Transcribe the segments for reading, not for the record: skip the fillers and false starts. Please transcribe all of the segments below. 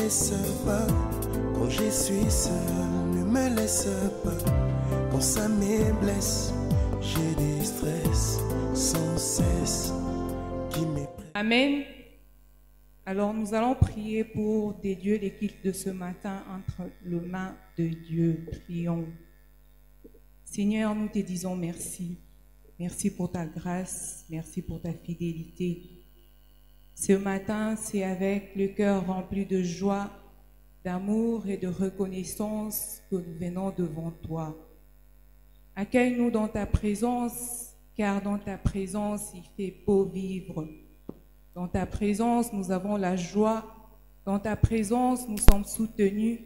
laisse pas. Quand je suis seul, ne me laisse pas. Quand ça me blesse, j'ai des stress sans cesse qui me prennent. Amen. Alors nous allons prier pour des dieux les cultes de ce matin entre les mains de Dieu. Prions. Seigneur, nous te disons merci. Merci pour ta grâce, merci pour ta fidélité. Ce matin, c'est avec le cœur rempli de joie, d'amour et de reconnaissance que nous venons devant toi. Accueille-nous dans ta présence, car dans ta présence, il fait beau vivre. Dans ta présence, nous avons la joie. Dans ta présence, nous sommes soutenus.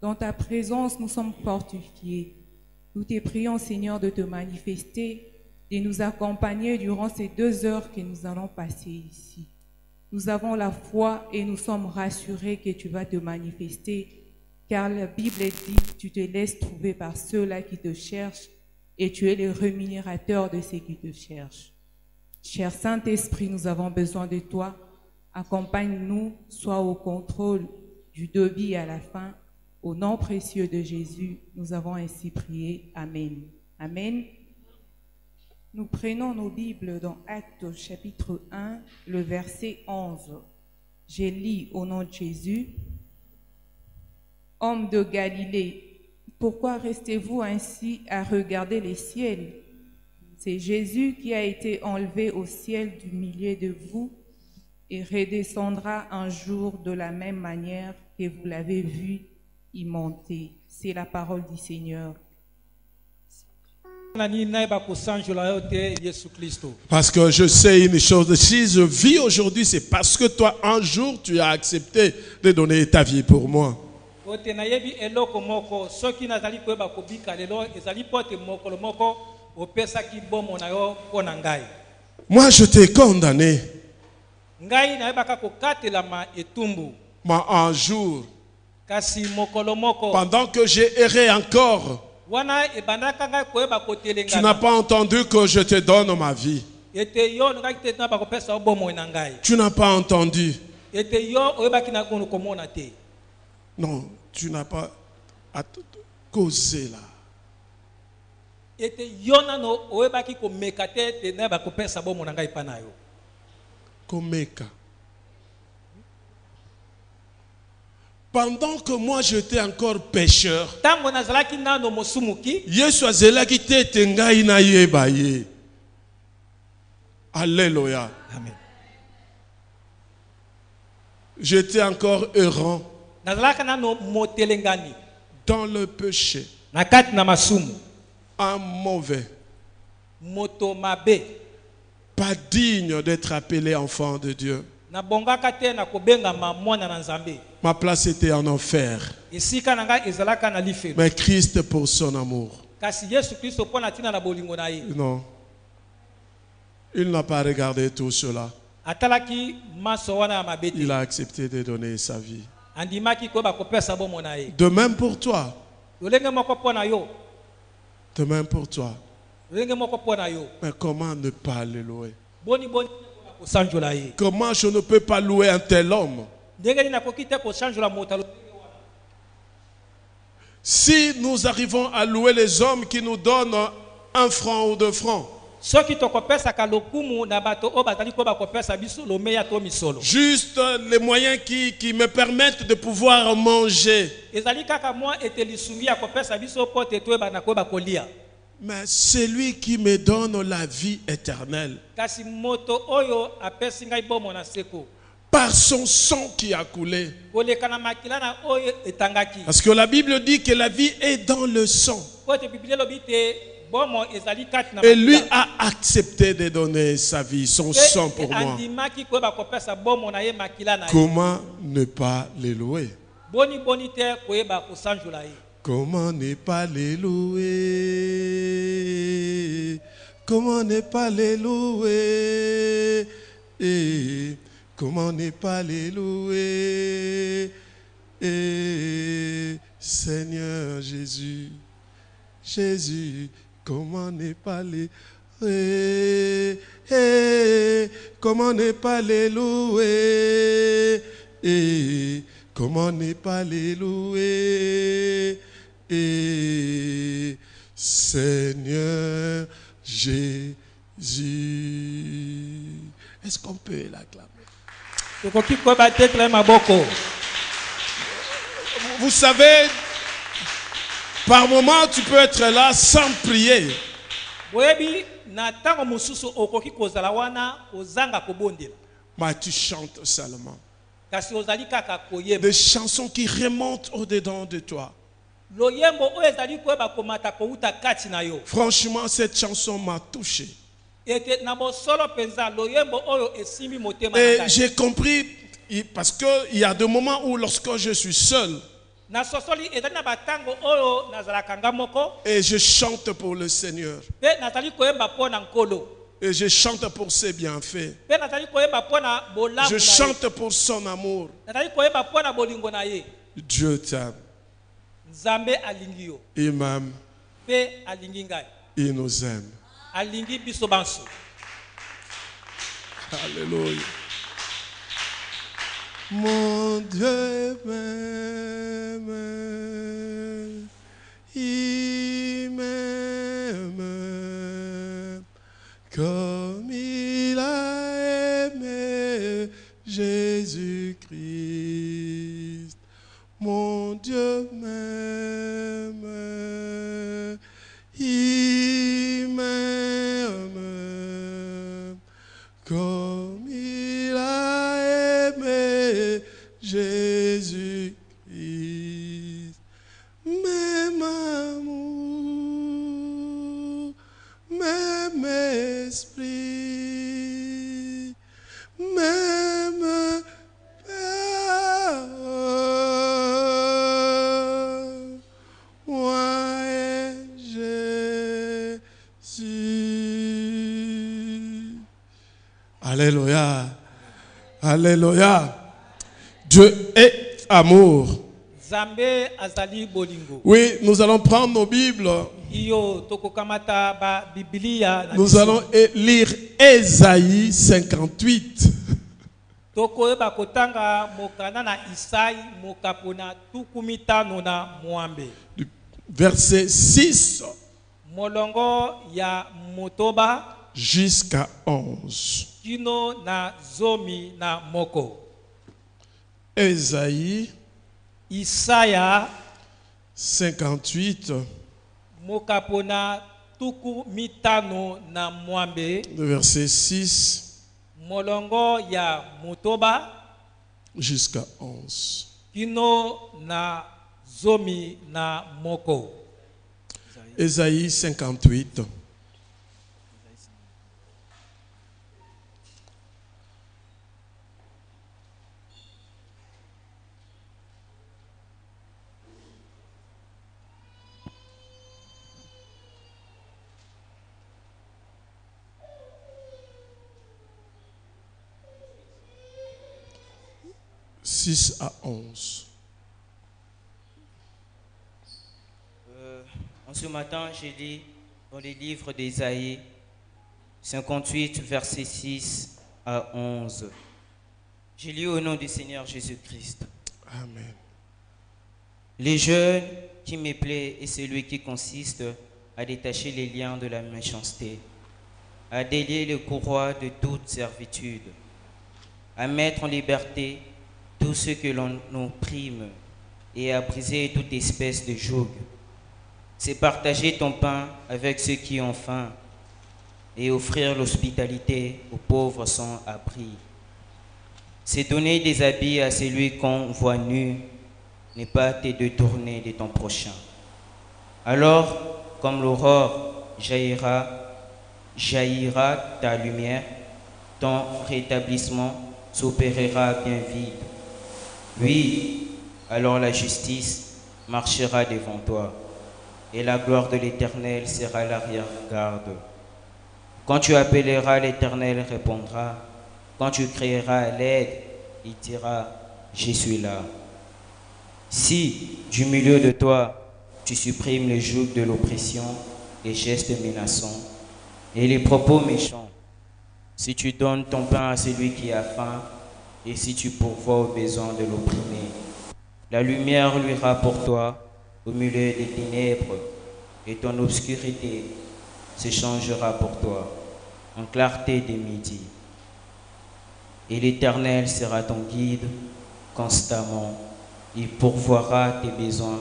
Dans ta présence, nous sommes fortifiés. Nous te prions, Seigneur, de te manifester, de nous accompagner durant ces 2 heures que nous allons passer ici. Nous avons la foi et nous sommes rassurés que tu vas te manifester, car la Bible dit, tu te laisses trouver par ceux-là qui te cherchent et tu es le rémunérateur de ceux qui te cherchent. Cher Saint-Esprit, nous avons besoin de toi. Accompagne-nous, sois au contrôle du début à la fin. Au nom précieux de Jésus, nous avons ainsi prié. Amen. Amen. Nous prenons nos Bibles dans Actes chapitre 1, le verset 11. Je lis au nom de Jésus. Hommes de Galilée, pourquoi restez-vous ainsi à regarder les ciels? C'est Jésus qui a été enlevé au ciel du milieu de vous et redescendra un jour de la même manière que vous l'avez vu y monter. C'est la parole du Seigneur. Parce que je sais une chose, si je vis aujourd'hui, c'est parce que toi, un jour, tu as accepté de donner ta vie pour moi. Moi, je t'ai condamné. Mais un jour, pendant que j'ai erré encore, tu n'as pas entendu que je te donne ma vie. Tu n'as pas entendu. Non, tu n'as pas causé là. Komeka. Pendant que moi j'étais encore pécheur, Yesu azelaki te tengai na yeba ye. Alléluia. Amen. J'étais encore errant dans le péché, un mauvais, pas digne d'être appelé enfant de Dieu. Ma place était en enfer. Mais Christ pour son amour. Non. Il n'a pas regardé tout cela. Il a accepté de donner sa vie. De même pour toi. De même pour toi. Mais comment ne pas le louer? Comment je ne peux pas louer un tel homme? Si nous arrivons à louer les hommes qui nous donnent 1 franc ou 2 francs, juste les moyens qui me permettent de pouvoir manger. Mais c'est lui qui me donne la vie éternelle. Par son sang qui a coulé. Parce que la Bible dit que la vie est dans le sang. Et lui a accepté de donner sa vie, son sang pour moi. Comment ne pas les louer? Comment ne pas les louer? Comment ne pas les louer? Et comment ne pas les louer? Et Seigneur Jésus, Jésus, comment ne pas les louer? Et comment ne pas les louer? Et Comment ne pas les louer, Seigneur Jésus. Est-ce qu'on peut l'acclamer? Vous savez, par moment, tu peux être là sans prier. Mais tu chantes seulement. Des chansons qui remontent au-dedans de toi. Franchement, cette chanson m'a touché. Et j'ai compris, parce qu'il y a des moments où lorsque je suis seul, et je chante pour le Seigneur, et je chante pour ses bienfaits, je chante pour son amour, Dieu t'aime. Il m'aime. Il nous aime. Alléluia. Mon Dieu m'aime. Il m'aime comme il a aimé Jésus-Christ. Mon Dieu m'aime, il m'aime, comme il a aimé Jésus-Christ. Même amour, même esprit, même Alléluia. Alléluia. Dieu est amour. Oui, nous allons prendre nos Bibles. Nous allons lire Ésaïe 58. Du verset 6 jusqu'à 11. Ésaïe 58, le verset 6 jusqu'à 11. Ésaïe 58. « 6 à 11. En ce matin, j'ai lu dans les livres d'Ésaïe 58, versets 6 à 11. J'ai lu au nom du Seigneur Jésus-Christ. Amen. Les jeûnes qui me plaît est celui qui consiste à détacher les liens de la méchanceté, à délier le courroie de toute servitude, à mettre en liberté tout ce que l'on opprime et à briser toute espèce de joug. C'est partager ton pain avec ceux qui ont faim et offrir l'hospitalité aux pauvres sans abri. C'est donner des habits à celui qu'on voit nu, n'est pas te détourner de ton prochain. Alors, comme l'aurore jaillira ta lumière, ton rétablissement s'opérera bien vite. Oui, alors la justice marchera devant toi, et la gloire de l'Éternel sera l'arrière-garde. Quand tu appelleras, l'Éternel répondra. Quand tu crieras à l'aide, il dira, je suis là. Si, du milieu de toi, tu supprimes le joug de l'oppression, les gestes menaçants et les propos méchants, si tu donnes ton pain à celui qui a faim, et si tu pourvois aux besoins de l'opprimé, La lumière luira pour toi au milieu des ténèbres, et ton obscurité se changera pour toi en clarté des midis. Et l'Éternel sera ton guide constamment. Il pourvoira tes besoins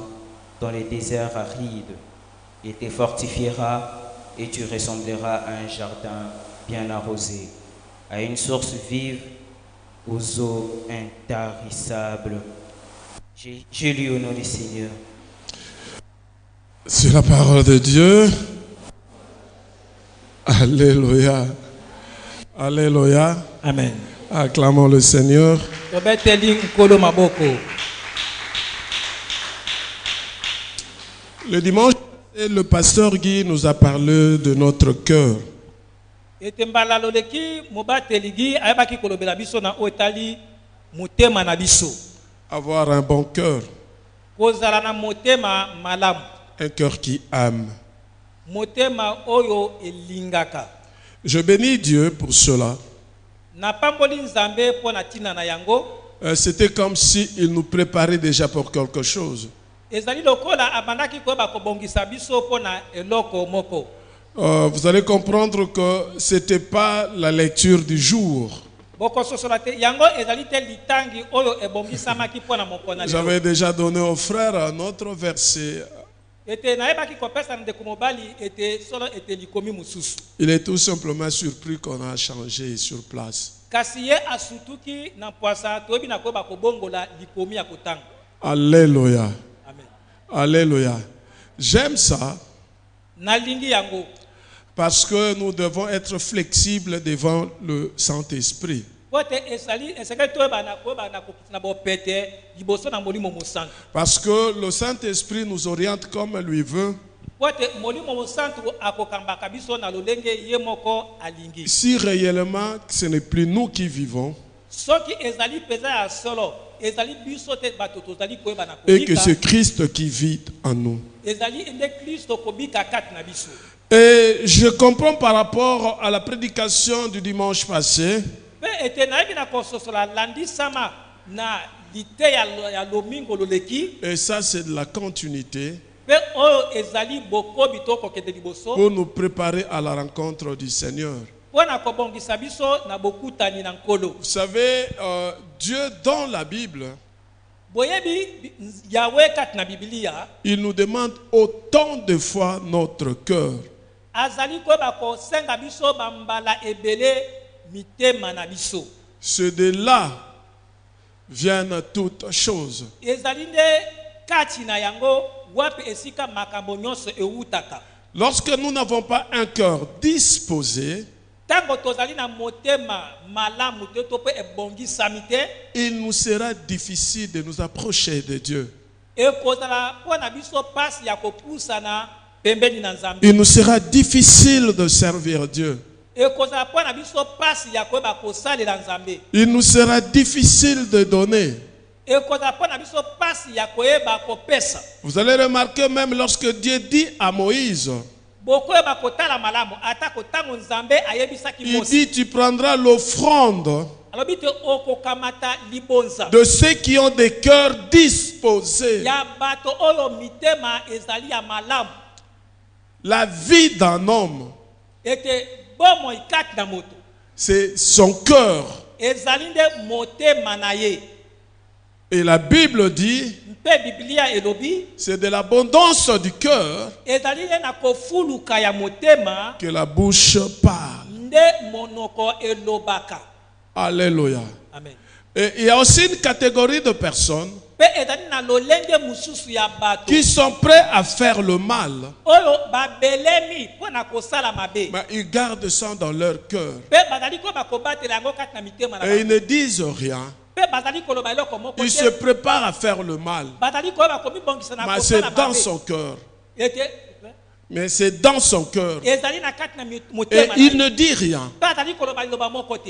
dans les déserts arides et te fortifiera, et tu ressembleras à un jardin bien arrosé, à une source vive aux eaux intarissables. J'ai lu au nom du Seigneur. C'est la parole de Dieu. Alléluia. Alléluia. Amen. Acclamons le Seigneur. Le dimanche, le pasteur Guy nous a parlé de notre cœur. Avoir un bon cœur. Un cœur qui aime. Je bénis Dieu pour cela. C'était comme s'il nous préparait déjà pour quelque chose. Vous allez comprendre que ce n'était pas la lecture du jour. J'avais déjà donné au frère un autre verset. Il est tout simplement surpris qu'on a changé sur place. Alléluia. Alléluia. J'aime ça parce que nous devons être flexibles devant le Saint-Esprit. Parce que le Saint-Esprit nous oriente comme lui veut. Si réellement ce n'est plus nous qui vivons, et que c'est Christ qui vit en nous. Et je comprends par rapport à la prédication du dimanche passé et ça c'est de la continuité pour nous préparer à la rencontre du Seigneur. Vous savez, Dieu dans la Bible, il nous demande autant de fois notre cœur. C'est de là viennent toutes choses. Lorsque nous n'avons pas un cœur disposé, il nous sera difficile de nous approcher de Dieu. Il nous sera difficile de servir Dieu. Il nous sera difficile de donner. Vous allez remarquer même lorsque Dieu dit à Moïse, il dit tu prendras l'offrande de ceux qui ont des cœurs disposés. La vie d'un homme, c'est son cœur. Et la Bible dit, c'est de l'abondance du cœur que la bouche parle. Alléluia. Amen. Et il y a aussi une catégorie de personnes qui sont prêts à faire le mal, mais ils gardent ça dans leur cœur et ils ne disent rien. Il se prépare à faire le mal, mais c'est dans son cœur. Mais c'est dans son cœur. Et il ne dit rien.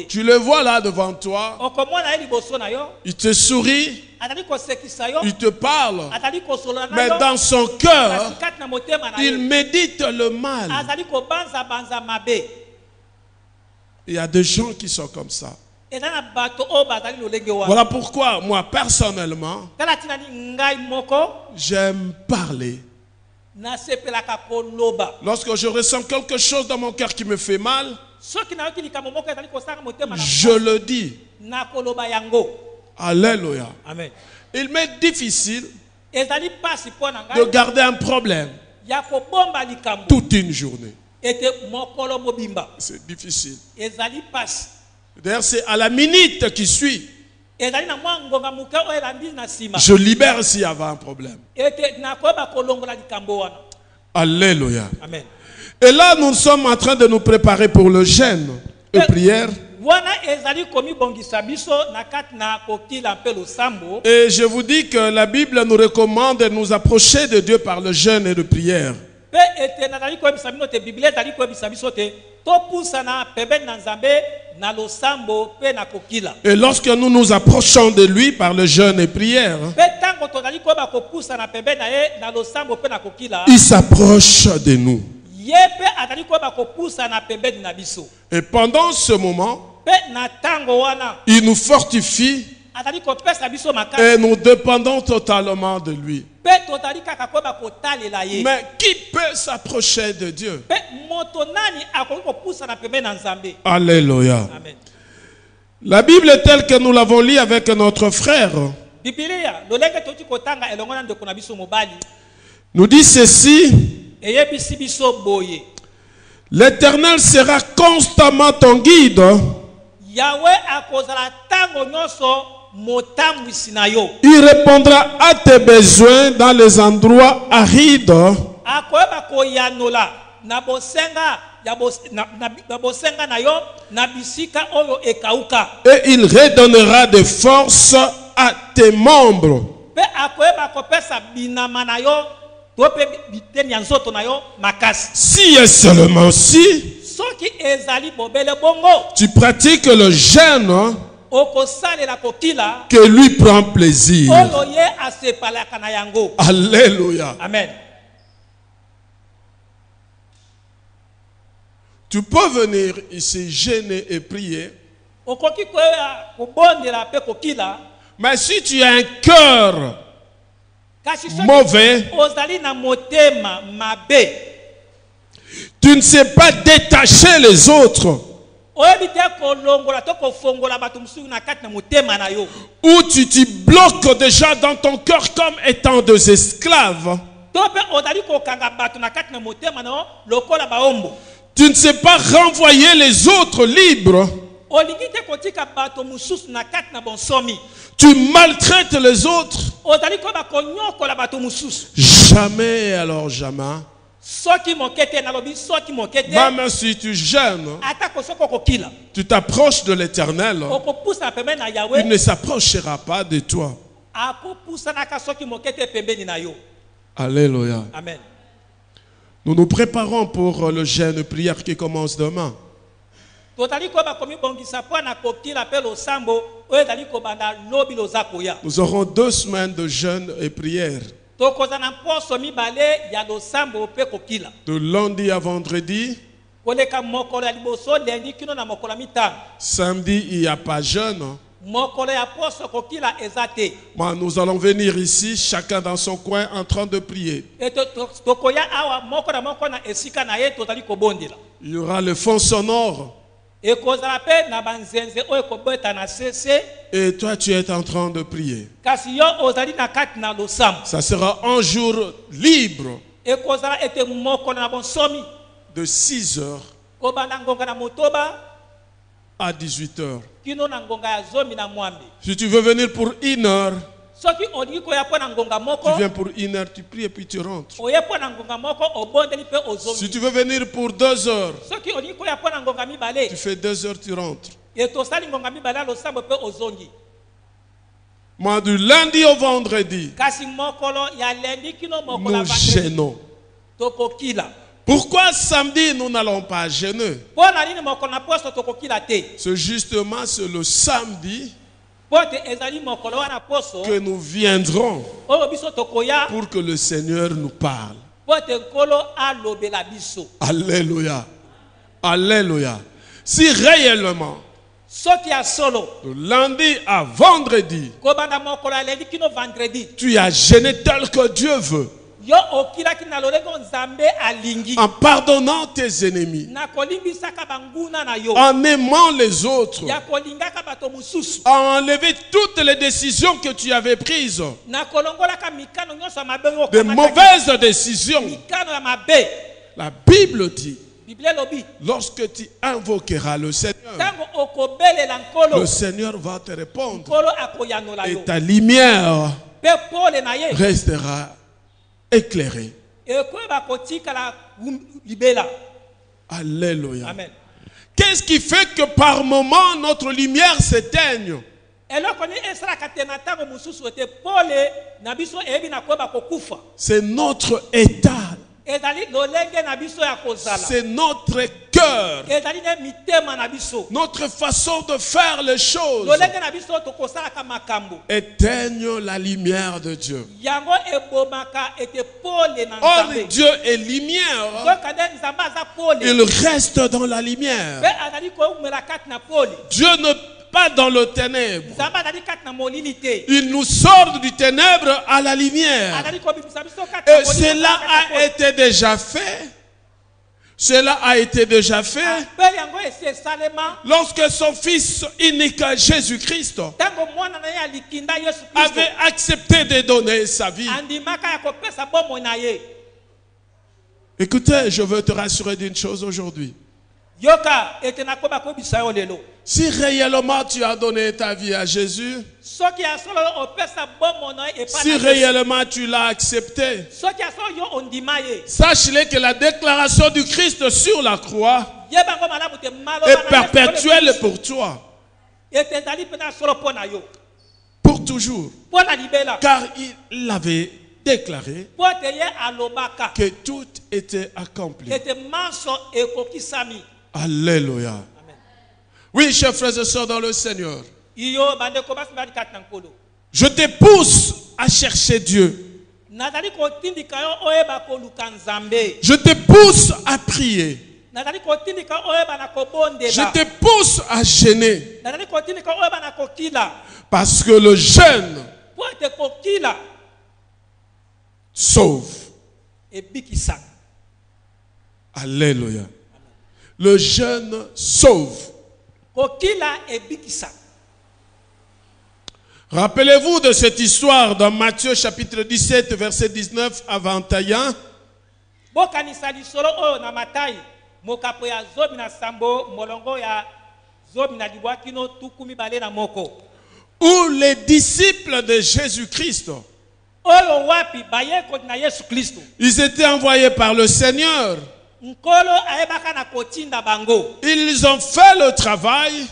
Tu le vois là devant toi. Il te sourit. Il te parle. Mais dans son cœur, il médite le mal. Il y a des gens qui sont comme ça. Voilà pourquoi moi personnellement j'aime parler. Lorsque je ressens quelque chose dans mon cœur qui me fait mal, je le dis. Alléluia. Amen. Il m'est difficile de garder un problème toute une journée. C'est difficile. D'ailleurs, c'est à la minute qui suit. Je libère s'il y avait un problème. Alléluia. Amen. Et là, nous sommes en train de nous préparer pour le jeûne et prière. Et je vous dis que la Bible nous recommande de nous approcher de Dieu par le jeûne et de prière. Et lorsque nous nous approchons de lui par le jeûne et prière, il s'approche de nous. Et pendant ce moment, il nous fortifie et nous dépendons totalement de lui. Mais qui peut s'approcher de Dieu? Alléluia. Amen. La Bible est telle que nous l'avons lue avec notre frère nous dit ceci: l'Éternel sera constamment ton guide. Il répondra à tes besoins dans les endroits arides. Et il redonnera des forces à tes membres. Si et seulement si tu pratiques le jeûne que lui prend plaisir. Alléluia. Amen. Tu peux venir ici jeûner et prier. Mais si tu as un cœur mauvais, tu ne sais pas détacher les autres, ou tu t'y bloques déjà dans ton cœur comme étant des esclaves, tu ne sais pas renvoyer les autres libres, tu maltraites les autres, jamais, alors jamais, même si tu jeûnes, tu t'approches de l'Éternel, il ne s'approchera pas de toi. Alléluia. Amen. Nous nous préparons pour le jeûne et prière qui commence demain. Nous aurons 2 semaines de jeûne et prière. De lundi à vendredi. Samedi, il n'y a pas jeûne. Nous allons venir ici, chacun dans son coin, en train de prier. Il y aura le fond sonore. Et toi, tu es en train de prier. Ça sera un jour libre de 6 heures à 18 heures. Si tu veux venir pour 1 heure, tu viens pour 1 heure, tu pries et puis tu rentres. Si tu veux venir pour 2 heures, tu fais 2 heures, tu rentres. Moi, du lundi au vendredi, nous jeûnons. Pourquoi samedi nous n'allons pas jeûner? C'est justement le samedi que nous viendrons pour que le Seigneur nous parle. Alléluia. Alléluia. Si réellement De lundi à vendredi, tu as jeûné tel que Dieu veut. En pardonnant tes ennemis, en aimant les autres, en enlevant toutes les décisions que tu avais prises, de mauvaises décisions. La Bible dit, lorsque tu invoqueras le Seigneur va te répondre et ta lumière restera éclairée. Alléluia. Amen. Qu'est-ce qui fait que par moment notre lumière s'éteigne? C'est notre état. C'est notre cœur. Notre façon de faire les choses éteigne la lumière de Dieu. Or Dieu est lumière. Il reste dans la lumière. Dieu ne pas dans le ténèbre. Il nous sort du ténèbre à la lumière. Et cela a été déjà fait. Cela a été déjà fait lorsque son fils unique Jésus-Christ avait accepté de donner sa vie. Écoutez, je veux te rassurer d'une chose aujourd'hui. Si réellement tu as donné ta vie à Jésus, si réellement tu l'as accepté, sache-le que la déclaration du Christ sur la croix est perpétuelle pour toi. Pour toujours. Car il avait déclaré que tout était accompli. Alléluia. Amen. Oui, chers frères et sœurs dans le Seigneur, je te pousse à chercher Dieu. Je te pousse à prier. Je te pousse à jeûner. Parce que le jeûne sauve. Alléluia. Le jeûne sauve. Rappelez-vous de cette histoire dans Matthieu chapitre 17 verset 19 à 21. Où les disciples de Jésus-Christ, ils étaient envoyés par le Seigneur. Ils ont fait le travail,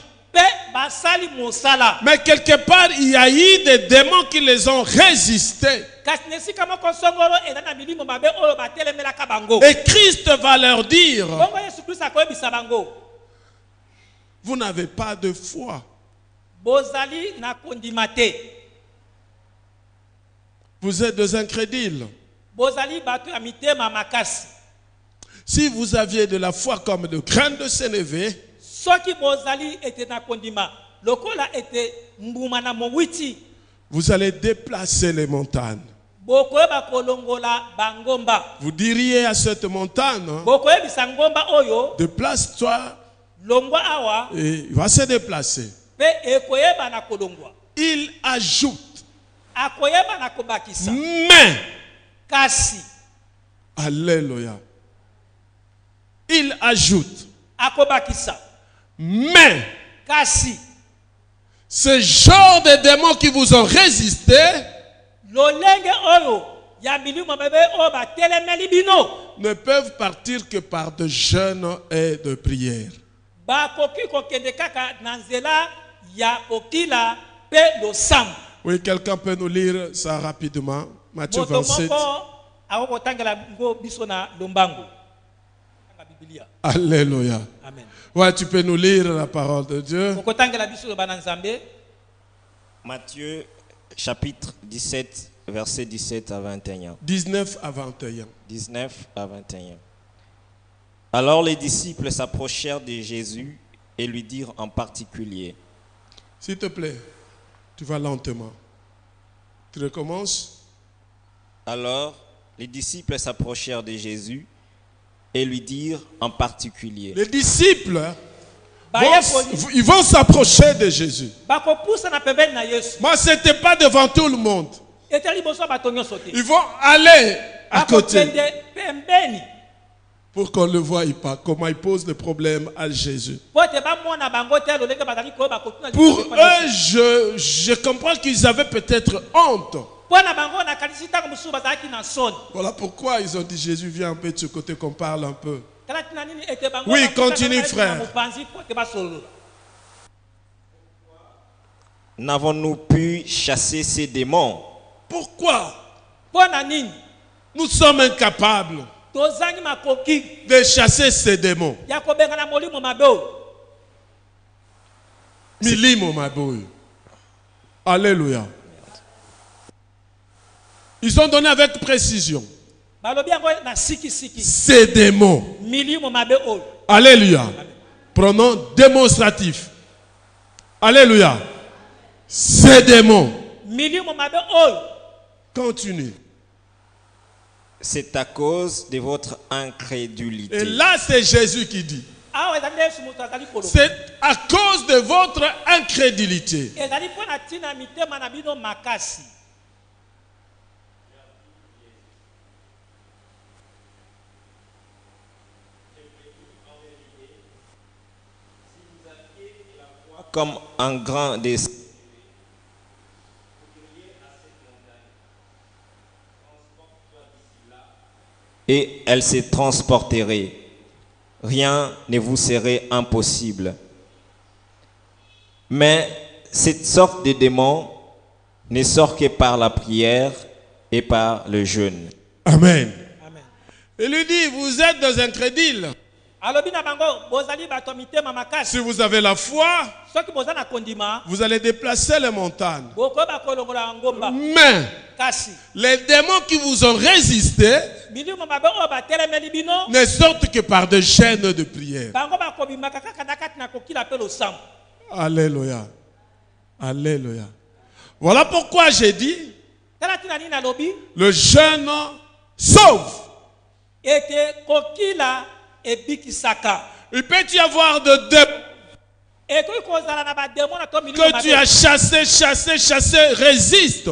mais quelque part il y a eu des démons qui les ont résistés. Et Christ va leur dire, vous n'avez pas de foi. Vous êtes des incrédules. Si vous aviez de la foi comme de graines de sénévé, vous allez déplacer les montagnes. Vous diriez à cette montagne, déplace-toi, et il va se déplacer. Il ajoute, mais, alléluia. Il ajoute, mais, ce genre de démons qui vous ont résisté ne peuvent partir que par de jeûnes et de prières. Oui, quelqu'un peut nous lire ça rapidement. Matthieu 27. Alléluia. Amen. Ouais, tu peux nous lire la parole de Dieu. Matthieu chapitre 17, verset 17 à 21. 19 à 21. 19 à 21. Alors les disciples s'approchèrent de Jésus et lui dirent en particulier. S'il te plaît, tu vas lentement. Tu recommences. Alors, les disciples s'approchèrent de Jésus et lui dirent en particulier. Les disciples, ils vont s'approcher de Jésus. Mais ce n'était pas devant tout le monde. Ils vont aller à côté pour qu'on ne le voie pas, comment ils posent des problèmes à Jésus. Pour eux, je comprends qu'ils avaient peut-être honte. Voilà pourquoi ils ont dit, Jésus, viens un peu de ce côté qu'on parle un peu. Oui, continue, frère. N'avons-nous pu chasser ces démons? Pourquoi? Nous sommes incapables de chasser ces démons. Milimo maboy. Alléluia. Ils ont donné avec précision. Ces démons. Alléluia. Pronom démonstratif. Alléluia. Ces démons. Continue. C'est à cause de votre incrédulité. Et là, c'est Jésus qui dit. C'est à cause de votre incrédulité. Comme un grand des et elle se transporterait. Rien ne vous serait impossible. Mais cette sorte de démon ne sort que par la prière et par le jeûne. Amen. Amen. Il lui dit, vous êtes des incrédules. Si vous avez la foi, vous allez déplacer les montagnes. Mais les démons qui vous ont résisté ne sortent que par des chaînes de prière. Alléluia. Alléluia. Voilà pourquoi j'ai dit, le jeûne sauve. Il peut y avoir de démons que tu as chassé, résiste.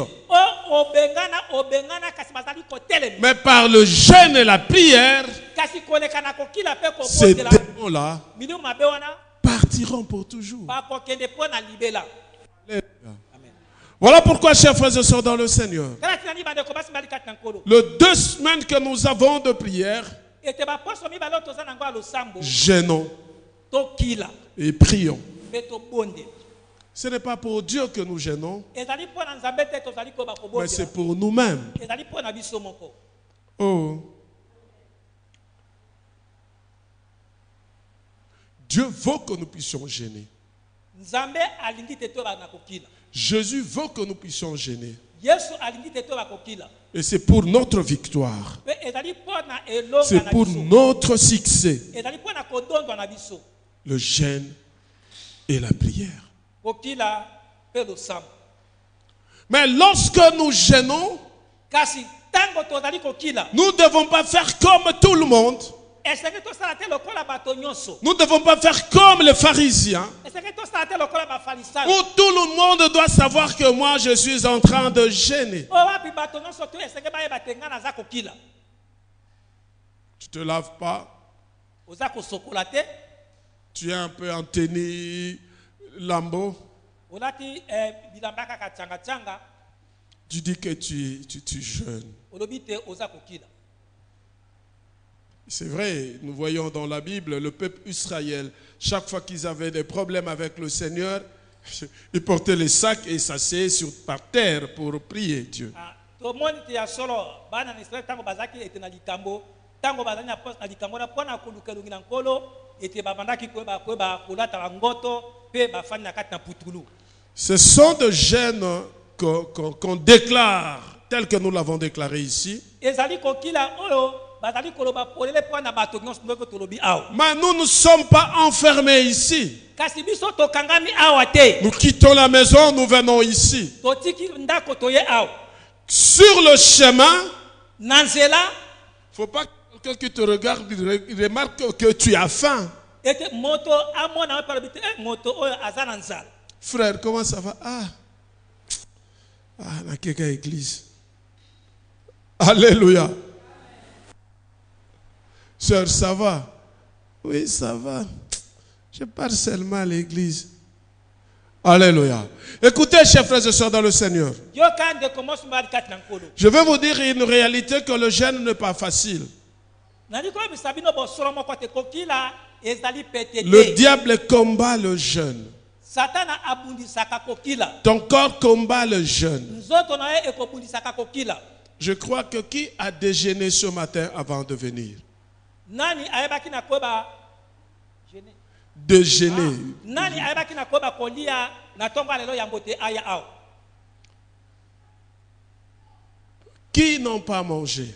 Mais par le jeûne et la prière, ces démons-là partiront pour toujours. Voilà pourquoi, chers frères et sœurs dans le Seigneur, les 2 semaines que nous avons de prière, jeûnons et prions. Ce n'est pas pour Dieu que nous jeûnons, mais c'est pour nous-mêmes. Oh. Dieu veut que nous puissions jeûner. Jésus veut que nous puissions jeûner. Et c'est pour notre victoire. C'est pour notre succès. Le jeûne et la prière. Mais lorsque nous jeûnons, nous ne devons pas faire comme tout le monde. Nous ne devons pas faire comme les pharisiens, où tout le monde doit savoir que moi je suis en train de jeûner. Tu ne te laves pas. Tu es un peu en tenue lambeau. Tu dis que tu jeûnes. C'est vrai, nous voyons dans la Bible le peuple Israël, chaque fois qu'ils avaient des problèmes avec le Seigneur, ils portaient les sacs et s'asseyaient par terre pour prier Dieu. Ce sont des jeûnes qu'on déclare, tel que nous l'avons déclaré ici. Mais nous ne sommes pas enfermés ici. Nous quittons la maison, nous venons ici. Sur le chemin, il ne faut pas que quelqu'un qui te regarde il remarque que tu as faim. Frère, comment ça va? La quelqu'un église. Alléluia. Sœur, ça va? Oui, ça va. Je pars seulement à l'église. Alléluia. Écoutez, chers frères et sœurs dans le Seigneur. Je vais vous dire une réalité que le jeûne n'est pas facile. Le diable combat le jeûne. Ton corps combat le jeûne. Je crois que qui a déjeuné ce matin avant de venir? Déjeuner. Qui n'ont pas mangé?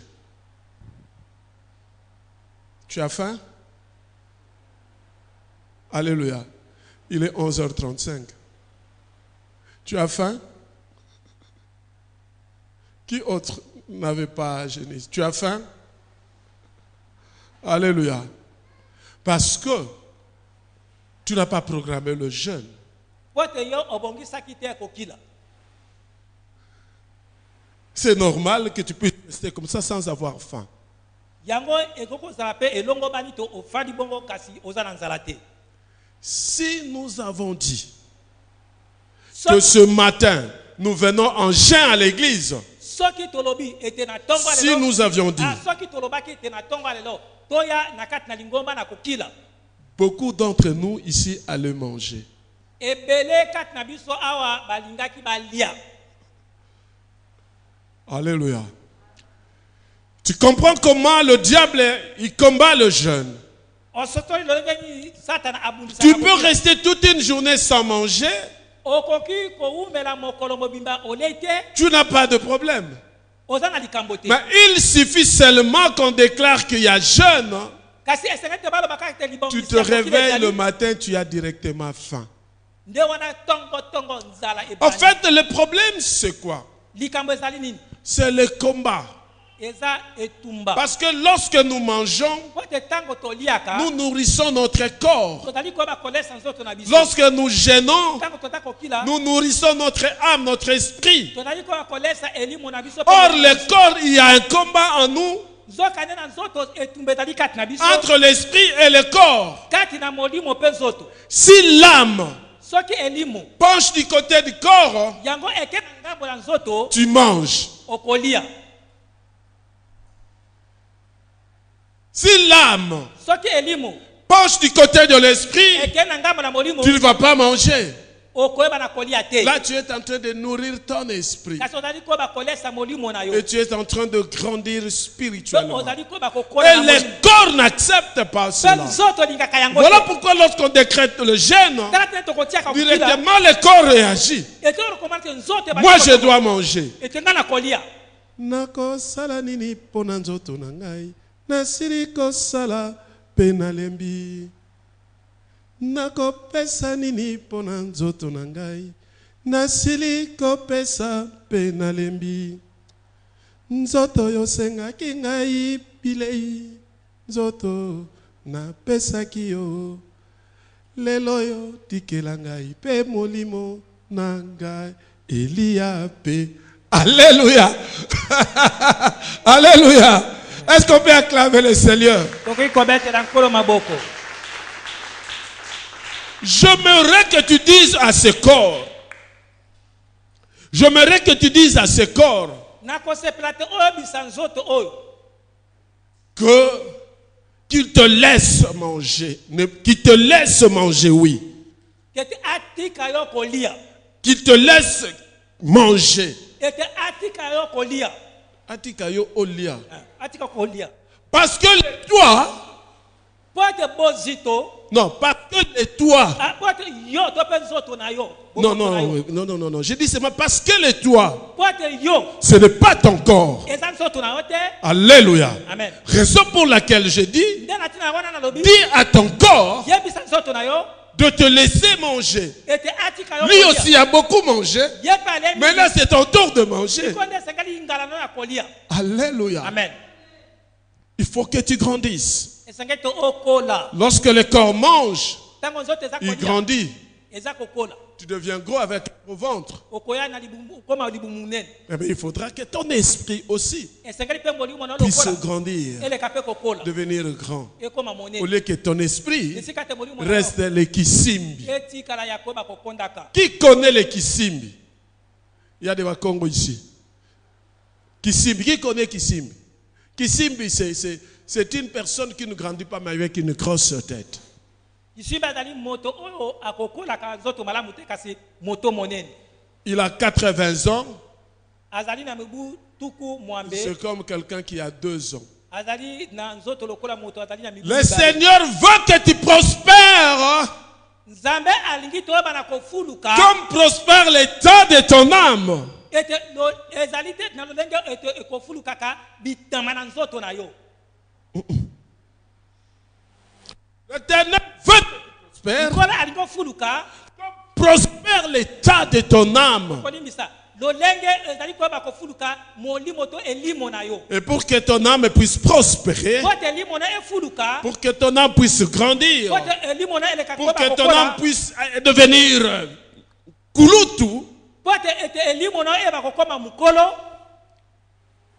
Tu as faim? Alléluia. Il est 11h35. Tu as faim? Qui autre n'avait pas jeûné? Tu as faim? Alléluia. Parce que tu n'as pas programmé le jeûne. C'est normal que tu puisses rester comme ça sans avoir faim. Si nous avons dit que ce matin, nous venons en jeûne à l'église, si nous avions dit, beaucoup d'entre nous ici allaient manger. Alléluia. Tu comprends comment le diable il combat le jeûne. Tu peux rester toute une journée sans manger. Tu n'as pas de problème. Mais il suffit seulement qu'on déclare qu'il y a jeûne. Tu te réveilles le matin, tu as directement faim. En fait, le problème, c'est quoi? C'est le combat. Parce que lorsque nous mangeons, nous nourrissons notre corps. Lorsque nous jeûnons, nous nourrissons notre âme, notre esprit. Or, le corps, il y a un combat en nous entre l'esprit et le corps. Si l'âme penche du côté du corps, tu manges. Si l'âme penche du côté de l'esprit, tu ne vas pas manger. Là, tu es en train de nourrir ton esprit. Et tu es en train de grandir spirituellement. Et le corps n'accepte pas cela. Voilà pourquoi lorsqu'on décrète le jeûne, directement le corps réagit. Moi, je dois manger. Nako sala nini pona nzoto na ngai nasili kosala pe nalembi nako pesa nini pona nzoto na ngai nasili kopesa pe nalembi nzoto yosengaki ngai bilei nzoto na pesaki yo lelo yo tikela ngai pe molimo na ngai Elia pe. Alléluia. Alléluia. Est-ce qu'on peut acclamer le Seigneur? J'aimerais que tu dises à ce corps. J'aimerais que tu dises à ce corps que qu'il te laisse manger. Qu'il te laisse manger, oui. Qu'il te laisse manger. Parce que le toit, non, parce que le toit Non, non. Je dis seulement parce que le toit, ce n'est pas ton corps. Alléluia. Amen. Raison pour laquelle je dis, dis à ton corps de te laisser manger. Lui aussi a beaucoup mangé. Maintenant, c'est ton tour de manger. Alléluia. Amen. Il faut que tu grandisses. Lorsque le corps mange, il grandit. Tu deviens gros avec ton ventre. Mais il faudra que ton esprit aussi puisse grandir, devenir grand. Au lieu que ton esprit reste le kisimbi. Qui connaît le kisimbi? Il y a des Wakongo ici. Kisimbi, qui connaît Kisimbi? Kisimbi, c'est une personne qui ne grandit pas mais avec une grosse tête. Il a 80 ans. C'est comme quelqu'un qui a 2 ans. Le Seigneur veut que tu prospères. Comme prospère l'état de ton âme. L'Éternel veut que prospère l'état de ton âme. Et pour que ton âme puisse prospérer, pour que ton âme puisse grandir, pour que ton âme puisse devenir kulutu,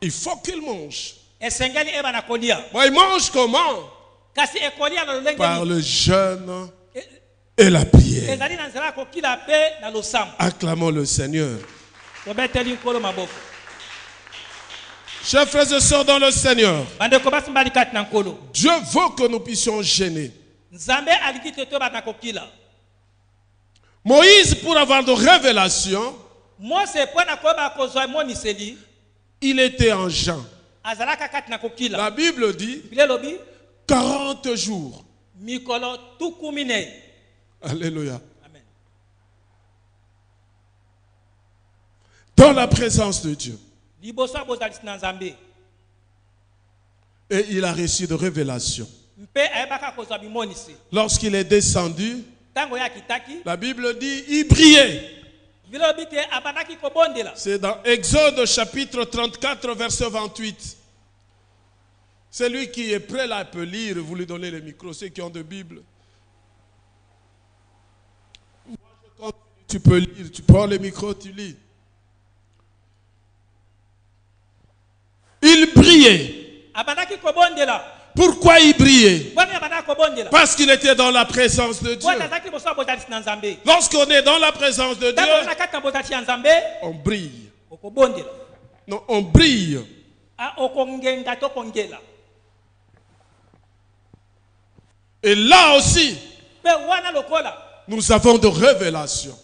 il faut qu'il mange. Moi, il mange comment? Par le jeûne et la prière. Acclamons le Seigneur. Chers frères et sœurs dans le Seigneur, Dieu veut que nous puissions gêner. Moïse, pour avoir de révélations, il était en Jean. La Bible dit 40 jours. Alléluia. Amen. Dans la présence de Dieu. Et il a reçu de révélations. Lorsqu'il est descendu, la Bible dit il brillait. C'est dans Exode chapitre 34 verset 28. Celui qui est prêt là peut lire, vous lui donnez le micro, ceux qui ont de Bible. Tu peux lire, tu prends le micro, tu lis. Il brillait. Pourquoi il brillait? Parce qu'il était dans la présence de Dieu. Lorsqu'on est dans la présence de Dieu, on brille. Non, on brille. Et là aussi, nous avons de révélations.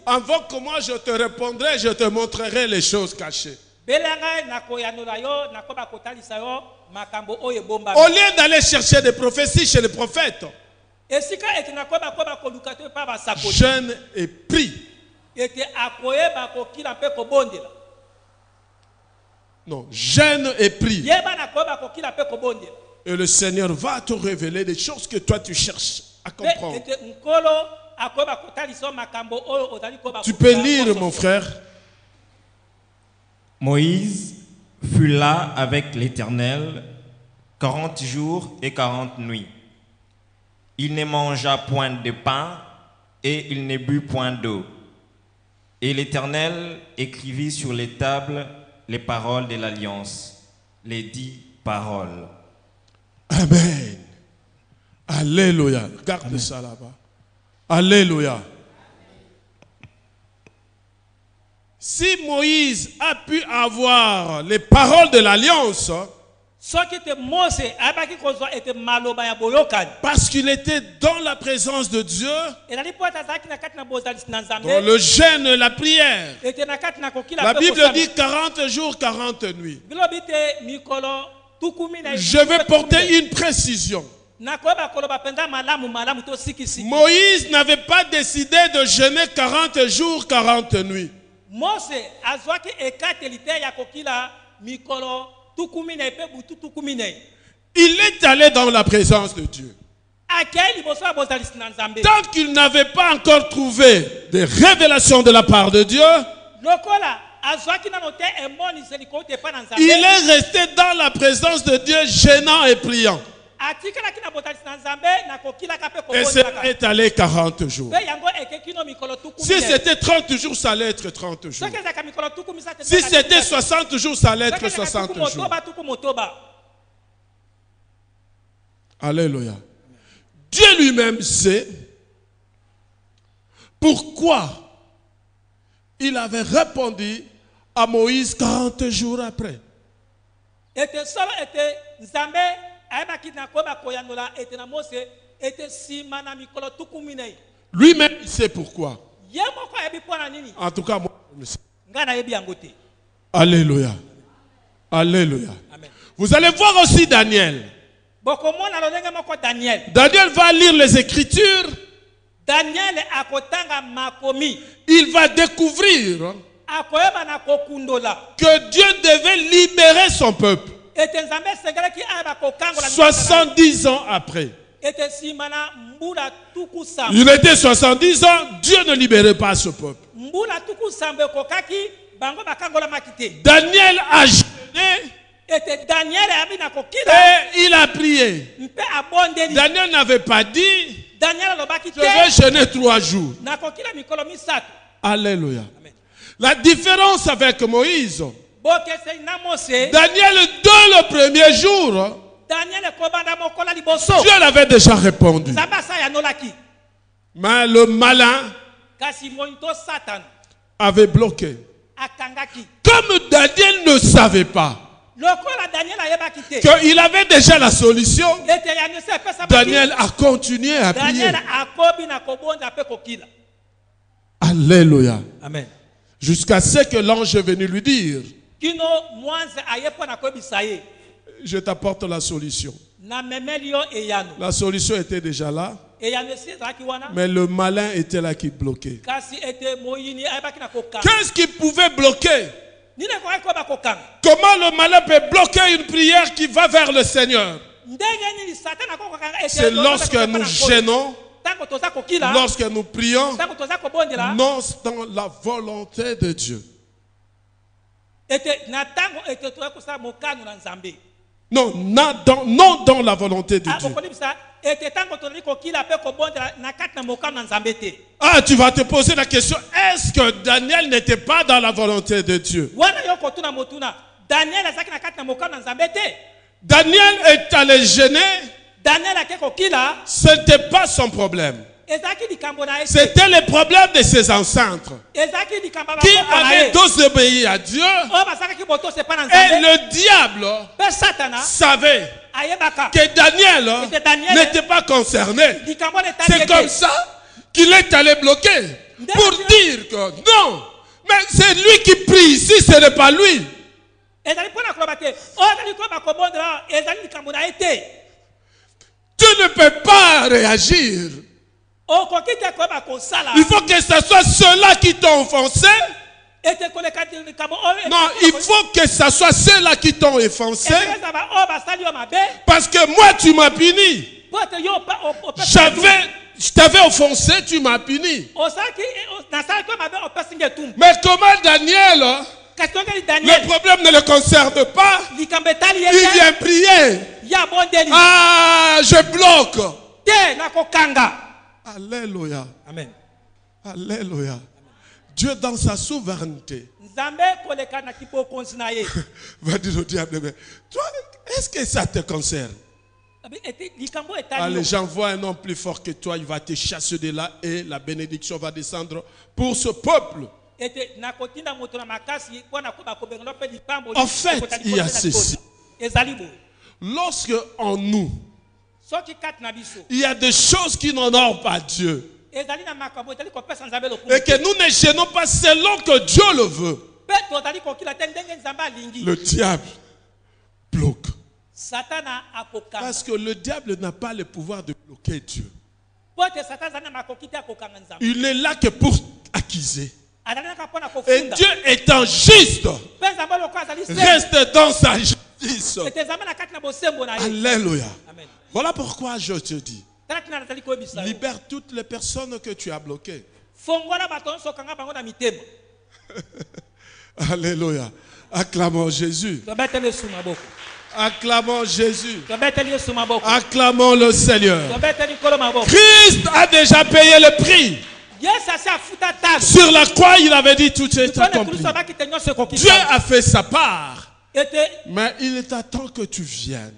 Avant que moi je te répondrai, je te montrerai les choses cachées. Au lieu d'aller chercher des prophéties chez les prophètes, jeûne et prie. Non, jeûne et prie. Et le Seigneur va te révéler des choses que toi tu cherches à comprendre. Tu peux lire, mon frère. Moïse fut là avec l'Éternel 40 jours et 40 nuits. Il ne mangea point de pain et il ne but point d'eau. Et l'Éternel écrivit sur les tables les paroles de l'alliance, les 10 paroles. Amen. Alléluia. Garde ça là-bas. Alléluia. Si Moïse a pu avoir les paroles de l'alliance, parce qu'il était dans la présence de Dieu, dans le jeûne et la prière, la Bible dit 40 jours, 40 nuits. Je vais porter une précision. Moïse n'avait pas décidé de jeûner 40 jours, 40 nuits. Il est allé dans la présence de Dieu. Tant qu'il n'avait pas encore trouvé des révélations de la part de Dieu, il est resté dans la présence de Dieu, gênant et priant. Et c'est allé 40 jours. Si c'était 30 jours, ça allait être 30 jours. Si c'était 60 jours, ça allait être 60 jours. Alléluia. Dieu lui-même sait pourquoi il avait répondu à Moïse 40 jours après. Lui-même, il sait pourquoi. En tout cas, moi, je le sais. Alléluia. Alléluia. Amen. Vous allez voir aussi Daniel. Daniel va lire les Écritures. Il va découvrir que Dieu devait libérer son peuple 70 ans après. Il était 70 ans, Dieu ne libérait pas ce peuple. Daniel a jeûné et il a prié. Daniel n'avait pas dit je vais jeûner 3 jours. Alléluia. La différence avec Moïse, Daniel, dès le premier jour, Dieu l'avait déjà répondu. Mais le malin avait bloqué. Comme Daniel ne savait pas qu'il avait déjà la solution, Daniel a continué à prier. Alléluia. Amen. Jusqu'à ce que l'ange est venu lui dire je t'apporte la solution. La solution était déjà là, mais le malin était là qui bloquait. Qu'est-ce qui pouvait bloquer? Comment le malin peut bloquer une prière qui va vers le Seigneur? C'est lorsque nous gênons, lorsque nous prions, non dans la volonté de Dieu. Non, non dans la volonté de Dieu. Ah, tu vas te poser la question, est-ce que Daniel n'était pas dans la volonté de Dieu? Daniel est allé jeûner. Ce n'était pas son problème. C'était le problème de ses ancêtres qui avaient désobéi à Dieu. Et le diable savait que Daniel n'était pas concerné. C'est comme ça qu'il est allé bloquer pour dire que non, mais c'est lui qui prie ici, ce n'est pas lui. Tu ne peux pas réagir. Il faut que ce soit ceux-là qui t'ont offensé. Non, il faut que ce soit ceux-là qui t'ont offensé. Parce que moi, tu m'as puni. Je t'avais offensé, tu m'as puni. Mais comment Daniel, le problème ne le concerne pas. Il vient prier. Ah, je bloque. Alléluia. Amen. Alléluia. Dieu dans sa souveraineté va dire au diable, mais toi, est-ce que ça te concerne? Ah, les gens voient un homme plus fort que toi, il va te chasser de là et la bénédiction va descendre pour ce peuple. En fait, il y a ceci. Lorsque en nous, il y a des choses qui n'honorent pas Dieu et que nous ne gênons pas selon que Dieu le veut, le diable bloque. Parce que le diable n'a pas le pouvoir de bloquer Dieu. Il est là que pour accuser. Et Dieu étant juste, reste dans sa justice. Alléluia. Voilà pourquoi je te dis, libère toutes les personnes que tu as bloquées. Alléluia. Acclamons Jésus. Acclamons Jésus. Acclamons le Seigneur. Christ a déjà payé le prix. Sur la croix, il avait dit tout est accompli. Dieu a fait sa part. Mais il t'attend que tu viennes.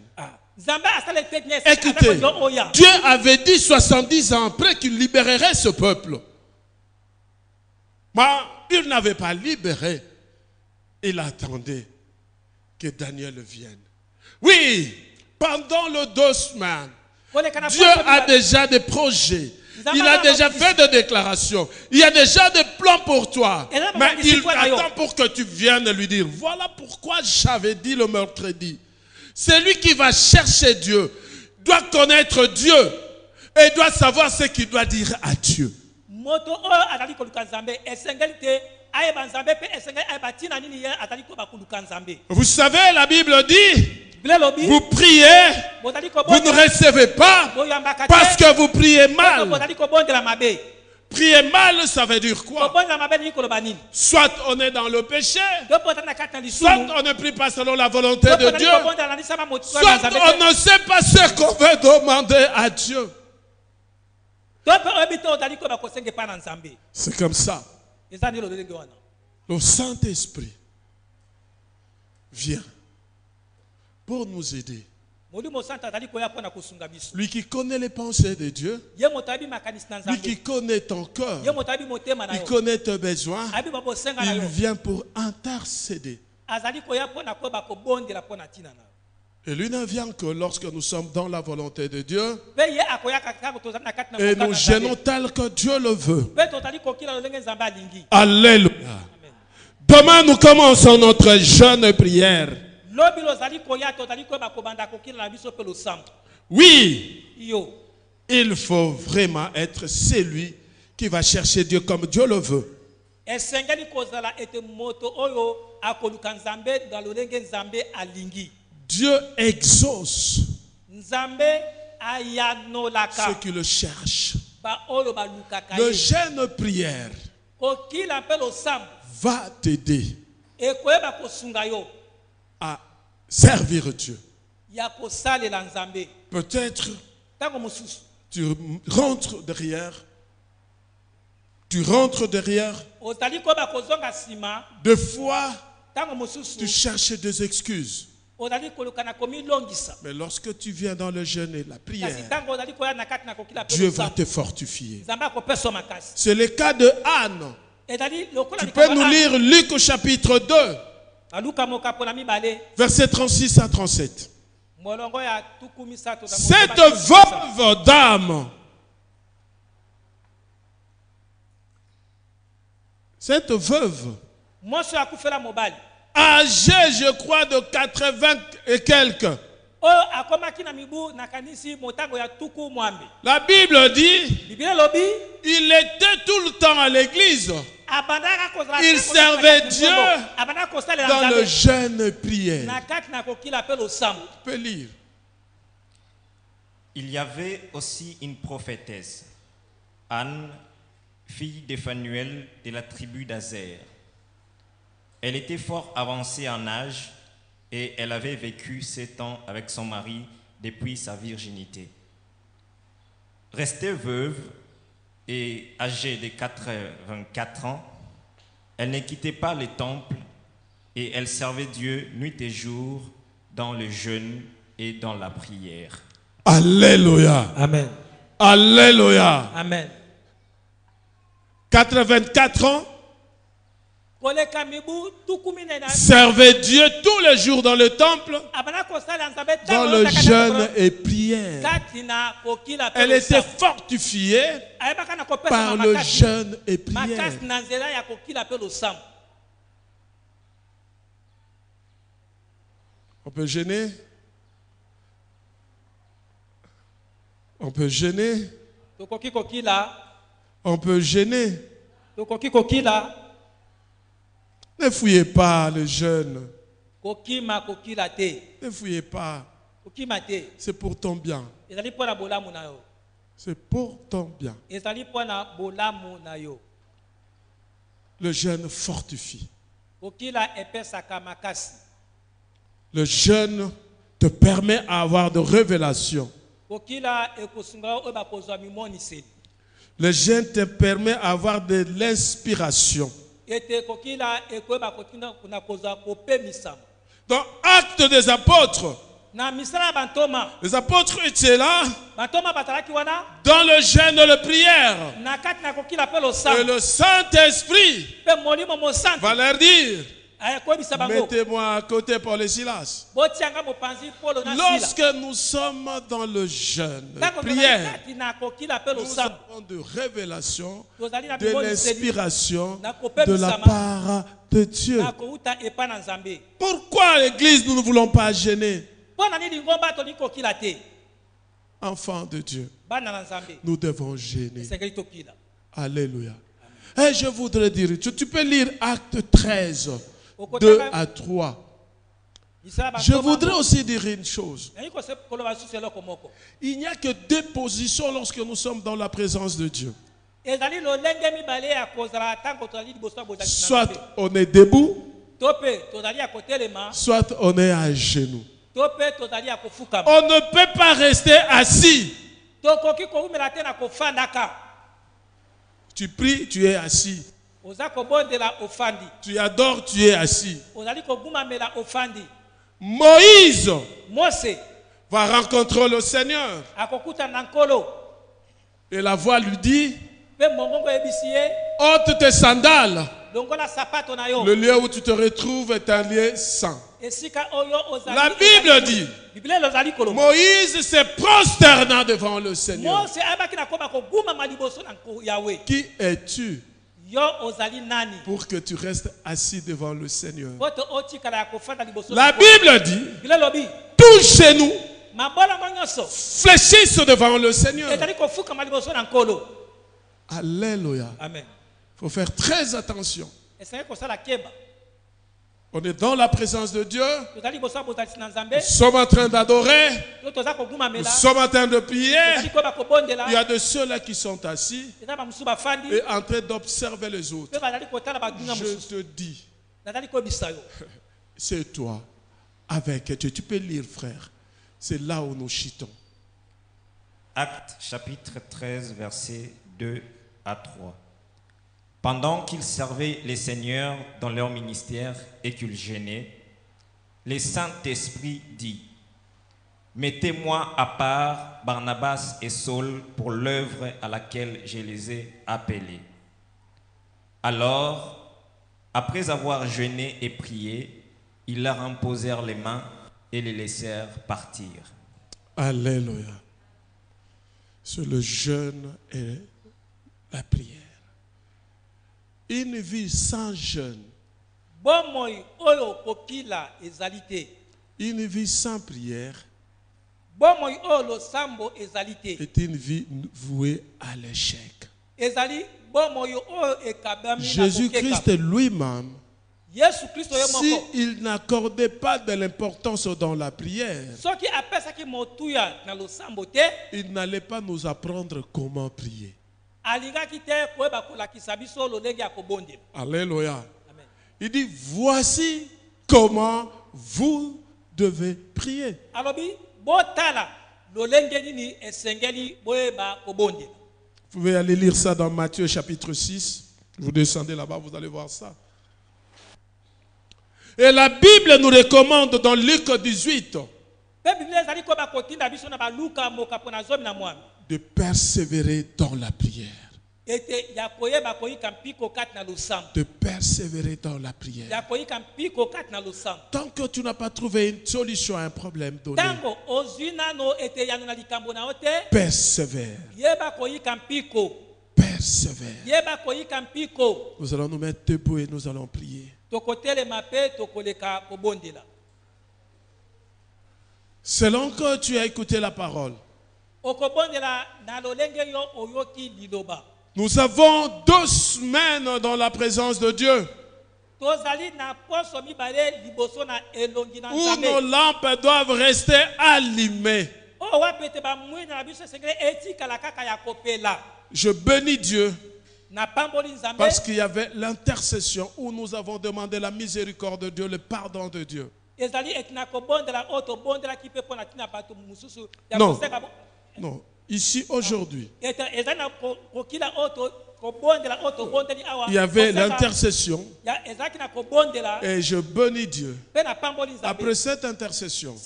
Écoutez, Dieu avait dit 70 ans après qu'il libérerait ce peuple. Mais il n'avait pas libéré. Il attendait que Daniel vienne. Oui, pendant le 2 semaines, Dieu a déjà des projets. Il a déjà fait des déclarations. Il y a déjà des plans pour toi. Mais il attend pour que tu viennes lui dire, voilà pourquoi j'avais dit le mercredi. Celui qui va chercher Dieu doit connaître Dieu et doit savoir ce qu'il doit dire à Dieu. Vous savez, la Bible dit, vous priez, vous ne recevez pas parce que vous priez mal. Prier mal, ça veut dire quoi? Soit on est dans le péché, soit on ne prie pas selon la volonté de Dieu, soit on ne sait pas ce qu'on veut demander à Dieu. C'est comme ça. Le Saint-Esprit vient pour nous aider. Lui qui connaît les pensées de Dieu, lui qui connaît ton cœur, il connaît tes besoins, il vient pour intercéder. Et lui ne vient que lorsque nous sommes dans la volonté de Dieu et nous gênons tel que Dieu le veut. Alléluia. Demain nous commençons notre jeûne prière. Oui, il faut vraiment être celui qui va chercher Dieu comme Dieu le veut. Dieu exauce ceux qui le cherchent. Le jeûne prière va t'aider à servir Dieu. Peut-être tu rentres derrière. Des fois, tu cherches des excuses. Mais lorsque tu viens dans le jeûne et la prière, Dieu va te fortifier. C'est le cas de Anne. Tu peux nous lire Luc au chapitre 2, versets 36 à 37. Cette veuve dame, cette veuve, âgée, je crois, de 80 et quelques. La Bible dit, il était tout le temps à l'église. Il servait Dieu dans le jeûne et prière. Tu peux lire. Il y avait aussi une prophétesse, Anne, fille de Phanuel de la tribu d'Azer. Elle était fort avancée en âge et elle avait vécu 7 ans avec son mari depuis sa virginité. Restée veuve et âgée de 84 ans, elle ne quittait pas le temple et elle servait Dieu nuit et jour dans le jeûne et dans la prière. Alléluia. Amen. Alléluia. Amen. 84 ans. Servait Dieu tous les jours dans le temple, dans le jeûne et prière. Elle était fortifiée par le jeûne et prière. On peut jeûner On peut gêner. On peut gêner. Ne fouillez pas les jeunes. Ne fouillez pas. C'est pour ton bien. C'est pour ton bien. Le jeûne fortifie. Le jeûne te permet d'avoir de révélations. Le jeûne te permet d'avoir de l'inspiration. Dans Actes des Apôtres, les apôtres étaient là dans le jeûne de la prière. Et le Saint-Esprit va leur dire: mettez-moi à côté Paul et Silas. Lorsque nous sommes dans le jeûne de prière, nous avons de révélations, de l'inspiration de la part de Dieu. Pourquoi à l'église nous ne voulons pas gêner? Enfants de Dieu, nous devons gêner. Alléluia. Et je voudrais dire, tu peux lire Acte 13, 2 à 3. Je voudrais aussi dire une chose. Il n'y a que deux positions lorsque nous sommes dans la présence de Dieu. Soit on est debout, soit on est à genoux. On ne peut pas rester assis. Tu pries, tu es assis. Tu adores, tu es assis. Moïse va rencontrer le Seigneur. Et la voix lui dit: ôte tes sandales. Le lieu où tu te retrouves est un lieu saint. La Bible dit: Moïse se prosterna devant le Seigneur. Qui es-tu pour que tu restes assis devant le Seigneur? La Bible dit: tous genoux fléchissent devant le Seigneur. Alléluia. Il faut faire très attention. On est dans la présence de Dieu. Nous sommes en train d'adorer. Nous sommes en train de prier. Il y a de ceux-là qui sont assis et en train d'observer les autres. Je te dis, c'est toi avec Dieu. Tu peux lire, frère. C'est là où nous chitons. Actes chapitre 13, versets 2 à 3. Pendant qu'ils servaient les seigneurs dans leur ministère et qu'ils jeûnaient, le Saint-Esprit dit: mettez-moi à part Barnabas et Saul pour l'œuvre à laquelle je les ai appelés. Alors, après avoir jeûné et prié, ils leur imposèrent les mains et les laissèrent partir. Alléluia. C'est le jeûne et la prière. Une vie sans jeûne, une vie sans prière est une vie vouée à l'échec. Jésus-Christ lui-même, s'il n'accordait pas de l'importance dans la prière, il n'allait pas nous apprendre comment prier. Alléluia. Il dit: voici comment vous devez prier. Vous pouvez aller lire ça dans Matthieu chapitre 6. Vous descendez là-bas, vous allez voir ça. Et la Bible nous recommande dans Luc 18 de persévérer dans la prière. De persévérer dans la prière. Tant que tu n'as pas trouvé une solution à un problème donné, persévère. Persévère. Nous allons nous mettre debout et nous allons prier. Selon que tu as écouté la parole, Nous avons 2 semaines dans la présence de Dieu, où nos lampes doivent rester allumées. Je bénis Dieu parce qu'il y avait l'intercession où nous avons demandé la miséricorde de Dieu, le pardon de Dieu. Non, non. Ici aujourd'hui, il y avait l'intercession et je bénis Dieu. Après cette intercession,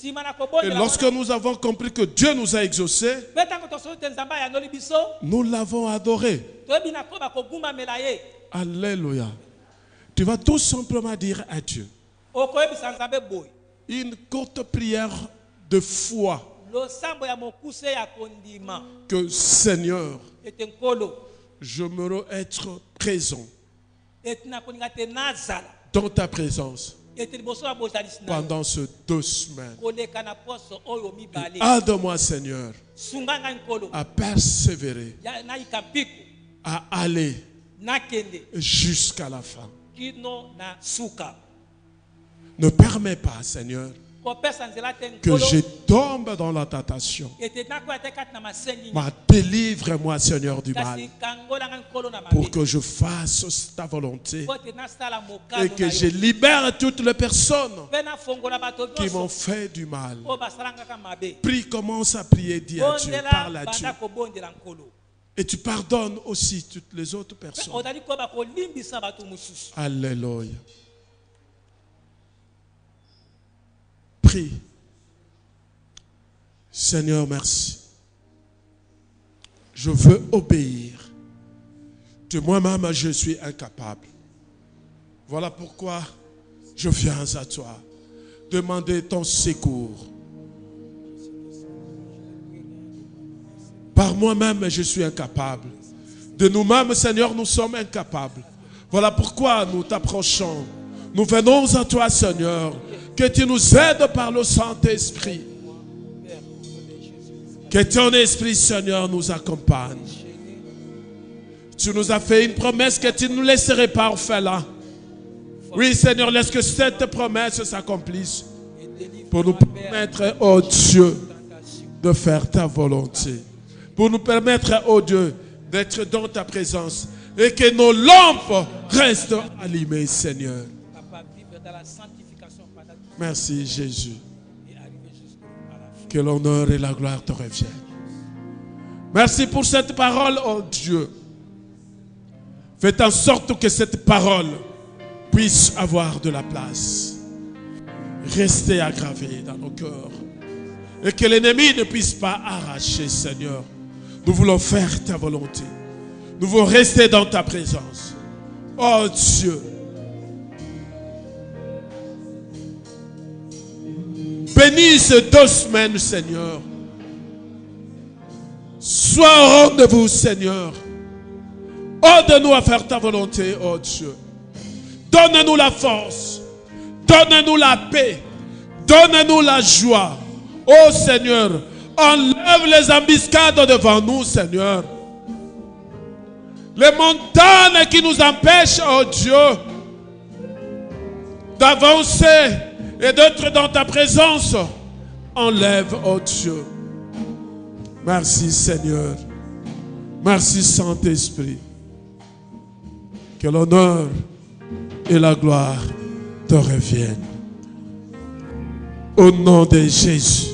et lorsque nous avons compris que Dieu nous a exaucés, nous l'avons adoré. Alléluia. Tu vas tout simplement dire à Dieu une courte prière de foi. Que Seigneur, je me être présent dans ta présence pendant ces 2 semaines. Aide-moi, Seigneur, à persévérer, à aller jusqu'à la fin. Ne permets pas, Seigneur, que je tombe dans la tentation. Délivre-moi, Seigneur, du mal, pour que je fasse ta volonté et que je libère toutes les personnes qui m'ont fait du mal. Prie, commence à prier, dis à Dieu, parle à Dieu. Et tu pardonnes aussi toutes les autres personnes. Alléluia. Prie. Seigneur, merci. Je veux obéir. De moi-même, je suis incapable. Voilà pourquoi je viens à toi. Demander ton secours. Par moi-même, je suis incapable. De nous-mêmes, Seigneur, nous sommes incapables. Voilà pourquoi nous t'approchons. Nous venons à toi, Seigneur. Que tu nous aides par le Saint-Esprit. Que ton Esprit, Seigneur, nous accompagne. Tu nous as fait une promesse que tu ne nous laisserais pas orphelins. Oui, Seigneur, laisse que cette promesse s'accomplisse. Pour nous permettre, oh Dieu, de faire ta volonté. Pour nous permettre, oh Dieu, d'être dans ta présence. Et que nos lampes restent allumées, Seigneur. Merci Jésus. Que l'honneur et la gloire te reviennent. Merci pour cette parole, oh Dieu. Faites en sorte que cette parole puisse avoir de la place. Rester aggravée dans nos cœurs. Et que l'ennemi ne puisse pas arracher, Seigneur. Nous voulons faire ta volonté. Nous voulons rester dans ta présence. Oh Dieu. Bénis ces 2 semaines, Seigneur. Sois au rendez-vous, Seigneur. Aide-nous à faire ta volonté, oh Dieu. Donne-nous la force. Donne-nous la paix. Donne-nous la joie. Oh Seigneur, enlève les embuscades devant nous, Seigneur. Les montagnes qui nous empêchent, oh Dieu, d'avancer et d'être dans ta présence, enlève, oh Dieu. Merci Seigneur. Merci Saint-Esprit. Que l'honneur et la gloire te reviennent. Au nom de Jésus.